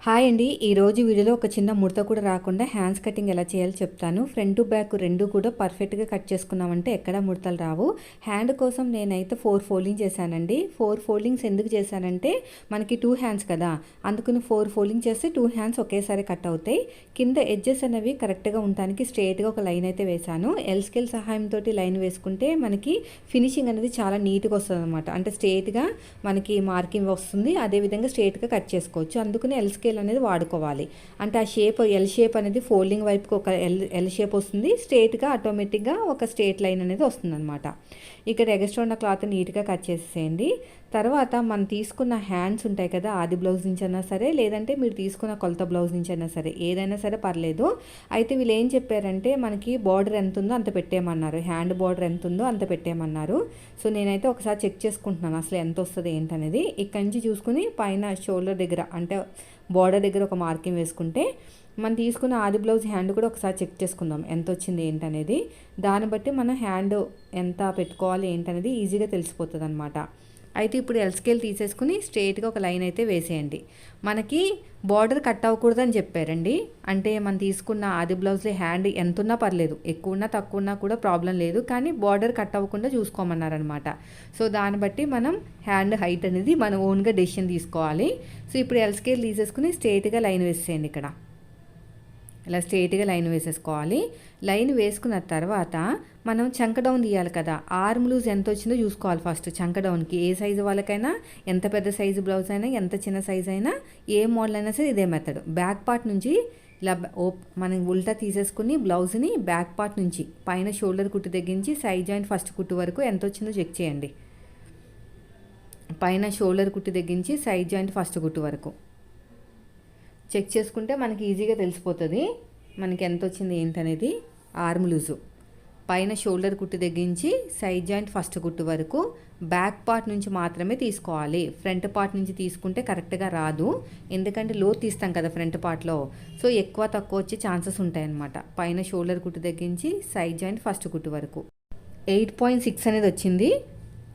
Hi అండి. ఈరోజు వీడియోలో ఒక చిన్న ముడత కూడా రాకుండా హ్యాండ్స్ కటింగ్ ఎలా చేయాలో చెప్తాను. ఫ్రంట్ బ్యాక్ రెండు కూడా పర్ఫెక్ట్గా కట్ చేసుకున్నామంటే ఎక్కడ ముడతలు రావు. హ్యాండ్ కోసం నేనైతే 4 ఫోల్డింగ్ చేశానండి. 4 ఫోల్డింగ్స్ ఎందుకు చేశానంటే మనకి 2 హ్యాండ్స్ కదా, అందుకని 4 ఫోల్డింగ్ చేస్తే 2 హ్యాండ్స్ ఒకేసారి కట్ అవుతాయి. కింద ఎడ్జెస్ అనేవి కరెక్ట్గా ఉండడానికి స్ట్రేట్గా ఒక లైన్ అయితే వేశాను. ఎల్ స్కేల్ సహాయంతో లైన్ వేసుకుంటే మనకి ఫినిషింగ్ అనేది చాలా నీట్గా వస్తుంది అనమాట. అంటే స్ట్రేట్గా మనకి మార్కింగ్ వస్తుంది, అదేవిధంగా స్ట్రేట్గా కట్ చేసుకోవచ్చు. అందుకని ఎల్ స్కేల్ అనేది వాడుకోవాలి. అంటే ఆ షేప్ ఎల్ షేప్ అనేది ఫోల్డింగ్ వైపుకి ఒక ఎల్ షేప్ వస్తుంది, స్ట్రేట్గా ఆటోమేటిక్గా ఒక స్ట్రేట్ లైన్ అనేది వస్తుంది అనమాట. ఇక్కడ ఎగస్ట్రా ఉన్న క్లాత్ నీట్గా కట్ చేసేయండి. తర్వాత మనం తీసుకున్న హ్యాండ్స్ ఉంటాయి కదా, ఆది బ్లౌజ్ నుంచి అయినా సరే, లేదంటే మీరు తీసుకున్న కొలత బ్లౌజ్ నుంచి అయినా సరే, ఏదైనా సరే పర్లేదు. అయితే వీళ్ళు ఏం చెప్పారంటే మనకి బార్డర్ ఎంత ఉందో అంత పెట్టేయమన్నారు, హ్యాండ్ బార్డర్ ఎంత ఉందో అంత పెట్టేయమన్నారు. సో నేనైతే ఒకసారి చెక్ చేసుకుంటున్నాను అసలు ఎంత వస్తుంది ఏంటనేది. ఇక్కడి నుంచి చూసుకుని పైన షోల్డర్ దగ్గర అంటే బార్డర్ దగ్గర ఒక మార్కింగ్ వేసుకుంటే మనం తీసుకున్న ఆది బ్లౌజ్ హ్యాండ్ కూడా ఒకసారి చెక్ చేసుకుందాం ఎంత వచ్చింది ఏంటనేది. దాన్ని బట్టి మనం హ్యాండ్ ఎంత పెట్టుకోవాలి ఏంటనేది ఈజీగా తెలిసిపోతుంది అనమాట. అయితే ఇప్పుడు ఎల్ స్కేల్ తీసేసుకుని స్ట్రేట్గా ఒక లైన్ అయితే వేసేయండి. మనకి బార్డర్ కట్ అవ్వకూడదని చెప్పారండి. అంటే మనం తీసుకున్న ఆది బ్లౌజ్లో హ్యాండ్ ఎంత ఉన్నా పర్లేదు, ఎక్కువ ఉన్నా తక్కువ ఉన్నా కూడా ప్రాబ్లం లేదు, కానీ బార్డర్ కట్ అవ్వకుండా చూసుకోమన్నారనమాట. సో దాన్ని బట్టి మనం హ్యాండ్ హైట్ అనేది మనం ఓన్గా డెసిషన్ తీసుకోవాలి. సో ఇప్పుడు ఎల్ స్కేల్ తీసేసుకుని స్ట్రేట్గా లైన్ వేసేయండి. ఇక్కడ ఇలా స్ట్రేట్గా లైన్ వేసేసుకోవాలి. లైన్ వేసుకున్న తర్వాత మనం చంక డౌన్ తీయాలి కదా, ఆర్మ్ లూజ్ ఎంత వచ్చిందో చూసుకోవాలి ఫస్ట్. చంక డౌన్కి ఏ సైజు వాళ్ళకైనా, ఎంత పెద్ద సైజు బ్లౌజ్ అయినా, ఎంత చిన్న సైజు అయినా, ఏ మోడల్ అయినా సరే ఇదే మెథడ్. బ్యాక్ పార్ట్ నుంచి ఇలా మనం ఉల్టా తీసేసుకుని బ్లౌజ్ని బ్యాక్ పార్ట్ నుంచి పైన షోల్డర్ కుట్టు తగ్గించి సైడ్ జాయింట్ ఫస్ట్ కుట్టు వరకు ఎంత వచ్చిందో చెక్ చేయండి. పైన షోల్డర్ కుట్టు తగ్గించి సైడ్ జాయింట్ ఫస్ట్ కుట్టు వరకు చెక్ చేసుకుంటే మనకి ఈజీగా తెలిసిపోతుంది మనకి ఎంత వచ్చింది ఏంటనేది. ఆర్మ్ లూజు పైన షోల్డర్ కుట్టు తగ్గించి సైడ్ జాయింట్ ఫస్ట్ కుట్టు వరకు బ్యాక్ పార్ట్ నుంచి మాత్రమే తీసుకోవాలి. ఫ్రంట్ పార్ట్ నుంచి తీసుకుంటే కరెక్ట్గా రాదు, ఎందుకంటే లో తీస్తాం కదా ఫ్రంట్ పార్ట్లో. సో ఎక్కువ తక్కువ వచ్చే ఛాన్సెస్ ఉంటాయన్నమాట. పైన షోల్డర్ కుట్టు తగ్గించి సైడ్ జాయింట్ ఫస్ట్ కుట్టు వరకు 8.6 అనేది వచ్చింది.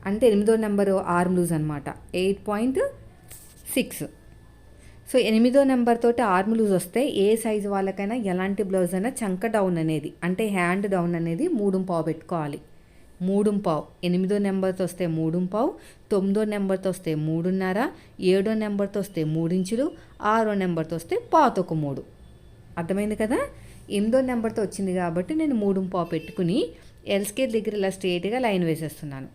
అంటే 8వ నెంబరు ఆర్మ్ లూజ్ అనమాట, 8.6. సో 8వ నెంబర్ తోటి ఆర్మ్ లూజ్ వస్తే ఏ సైజు వాళ్ళకైనా ఎలాంటి బ్లౌజ్ అయినా చంక డౌన్ అనేది అంటే హ్యాండ్ డౌన్ అనేది 3.5 పెట్టుకోవాలి. 3.5. 8వ నెంబర్తో వస్తే 3.5, 9వ నెంబర్తో వస్తే 3.5, 7వ నెంబర్తో వస్తే 3 ఇంచులు, 6వ నెంబర్తో వస్తే 1.3. అర్థమైంది కదా. 8వ నెంబర్తో వచ్చింది కాబట్టి నేను 3.5 పెట్టుకుని ఎల్ స్కేల్ దగ్గర ఇలా స్ట్రేట్గా లైన్ వేసేస్తున్నాను.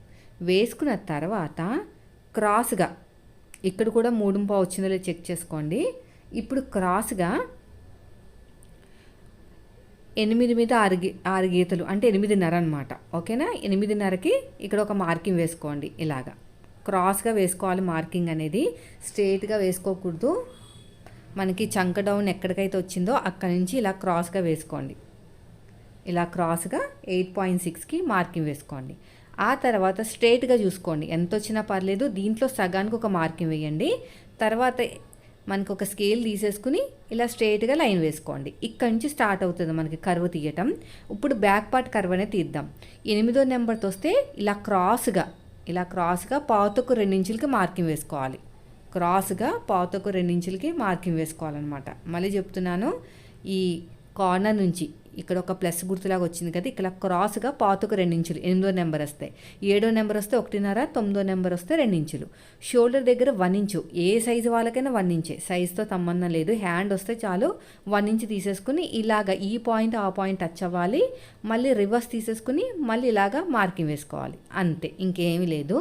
వేసుకున్న తర్వాత క్రాస్గా ఇక్కడ కూడా 3.5 వచ్చిందో లేదో చెక్ చేసుకోండి. ఇప్పుడు క్రాస్గా 8 మీద 6 గీతలు అంటే 8.5 అనమాట. ఓకేనా. 8.5కి ఇక్కడ ఒక మార్కింగ్ వేసుకోండి. ఇలాగా క్రాస్గా వేసుకోవాలి మార్కింగ్ అనేది, స్ట్రేట్గా వేసుకోకూడదు. మనకి చంక డౌన్ ఎక్కడికైతే వచ్చిందో అక్కడి నుంచి ఇలా క్రాస్గా వేసుకోండి. ఇలా క్రాస్గా 8.6కి మార్కింగ్ వేసుకోండి. ఆ తర్వాత స్ట్రేట్గా చూసుకోండి, ఎంత వచ్చినా పర్లేదు. దీంట్లో సగానికి ఒక మార్కింగ్ వేయండి. తర్వాత మనకు ఒక స్కేల్ తీసేసుకుని ఇలా స్ట్రేట్గా లైన్ వేసుకోండి. ఇక్కడ నుంచి స్టార్ట్ అవుతుంది మనకి కర్వ్ తీయటం. ఇప్పుడు బ్యాక్ పార్ట్ కర్వ్ అనేది తీద్దాం. 8వ నెంబర్తో వస్తే ఇలా క్రాస్గా పావుతకు 2 ఇంచులకి మార్కింగ్ వేసుకోవాలి. క్రాస్గా పావుతకు 2 ఇంచులకి మార్కింగ్ వేసుకోవాలన్నమాట. మళ్ళీ చెప్తున్నాను, ఈ కార్నర్ నుంచి ఇక్కడ ఒక ప్లస్ గుర్తులాగా వచ్చింది కదా, ఇక్కడ క్రాస్గా పాతకు 2 ఇంచులు 8వ నెంబర్ వస్తాయి, 7వ నెంబర్ వస్తే 1.5, 9వ నెంబర్ వస్తే 2 ఇంచులు. షోల్డర్ దగ్గర 1 ఇంచు, ఏ సైజు వాళ్ళకైనా 1 ఇంచే, సైజుతో సంబంధం లేదు. హ్యాండ్ వస్తే చాలు 1 ఇంచ్ తీసేసుకుని ఇలాగ ఈ పాయింట్ ఆ పాయింట్ టచ్ అవ్వాలి. మళ్ళీ రివర్స్ తీసేసుకుని మళ్ళీ ఇలాగా మార్కింగ్ వేసుకోవాలి, అంతే, ఇంకేమీ లేదు.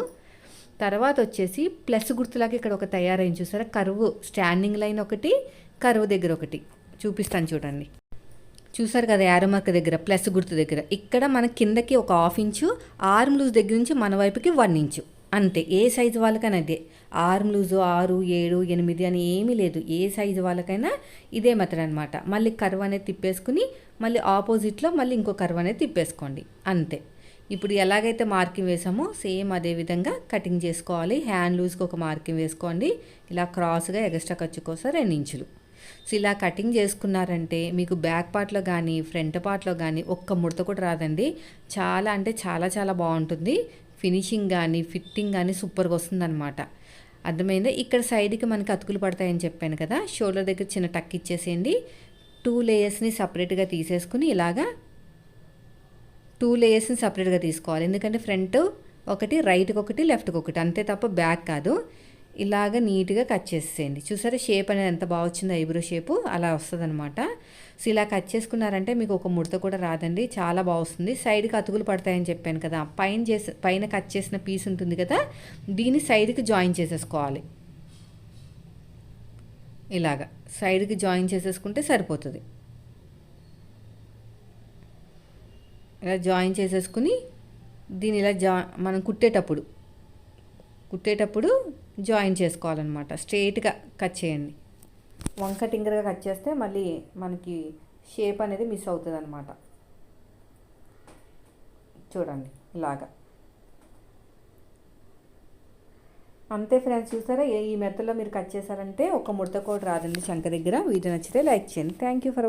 తర్వాత వచ్చేసి ప్లస్ గుర్తులాగా ఇక్కడ ఒక తయారైంది చూసారా, కర్వ్ స్టాండింగ్ లైన్ ఒకటి, కర్వ్ దగ్గర ఒకటి చూపిస్తాను చూడండి. చూసారు కదా, యారో మార్క్ దగ్గర ప్లస్ గుర్తు దగ్గర ఇక్కడ మన కిందకి ఒక 1/2 ఇంచు, ఆర్మ్ లూజ్ దగ్గర నుంచి మన వైపుకి 1 ఇంచు, అంతే. ఏ సైజు వాళ్ళకైనా అదే. ఆర్మ్ లూజు 6, 7, 8 అని ఏమీ లేదు, ఏ సైజు వాళ్ళకైనా ఇదే మెథడ్ అనమాట. మళ్ళీ కర్వ్ అనేది తిప్పేసుకుని మళ్ళీ ఆపోజిట్లో మళ్ళీ ఇంకో కర్వ్ అనేది తిప్పేసుకోండి, అంతే. ఇప్పుడు ఎలాగైతే మార్కింగ్ వేసామో సేమ్ అదే విధంగా కటింగ్ చేసుకోవాలి. హ్యాండ్ లూజ్కి ఒక మార్కింగ్ వేసుకోండి. ఇలా క్రాస్గా ఎగస్ట్రా ఖర్చు కోసం 2 ఇంచులు. సో ఇలా కటింగ్ చేసుకున్నారంటే మీకు బ్యాక్ పార్ట్లో కానీ ఫ్రంట్ పార్ట్లో కానీ ఒక్క ముడత కూడా రాదండి. చాలా అంటే చాలా చాలా బాగుంటుంది. ఫినిషింగ్ కానీ ఫిట్టింగ్ కానీ సూపర్గా వస్తుందన్నమాట. అర్థమైందా? ఇక్కడ సైడ్కి మనకి అతుకులు పడతాయని చెప్పాను కదా, షోల్డర్ దగ్గర చిన్న టక్ ఇచ్చేసేయండి. 2 లేయర్స్ని సపరేట్గా తీసేసుకుని ఇలాగా 2 లేయర్స్ని సపరేట్గా తీసుకోవాలి. ఎందుకంటే ఫ్రంట్ ఒకటి, రైట్కి ఒకటి, లెఫ్ట్కి ఒకటి, అంతే తప్ప బ్యాక్ కాదు. ఇలాగ నీట్గా కట్ చేసేయండి. చూసారా షేప్ అనేది ఎంత బాగా వచ్చిందో, ఐబ్రో షేపు అలా వస్తుందన్నమాట. సో ఇలా కట్ చేసుకున్నారంటే మీకు ఒక ముడత కూడా రాదండి, చాలా బాగా వస్తుంది. సైడ్కి అతుకులు పడతాయని చెప్పాను కదా, పైన కట్ చేసిన పీస్ ఉంటుంది కదా, దీన్ని సైడ్కి జాయిన్ చేసేసుకోవాలి. ఇలాగ సైడ్కి జాయిన్ చేసేసుకుంటే సరిపోతుంది. ఇలా జాయిన్ చేసేసుకుని దీన్ని ఇలా మనం కుట్టేటప్పుడు జాయిన్ చేసుకోవాలన్నమాట. స్ట్రైట్గా కట్ చేయండి. వంక టింగర్గా కట్ చేస్తే మళ్ళీ మనకి షేప్ అనేది మిస్ అవుతుంది అనమాట. చూడండి ఇలాగా. అంతే ఫ్రెండ్స్, చూసారా ఈ మెథడ్లో మీరు కట్ చేశారంటే ఒక ముడత కూడా రాదండి చంక దగ్గర. వీడియో నచ్చితే లైక్ చేయండి. Thank you for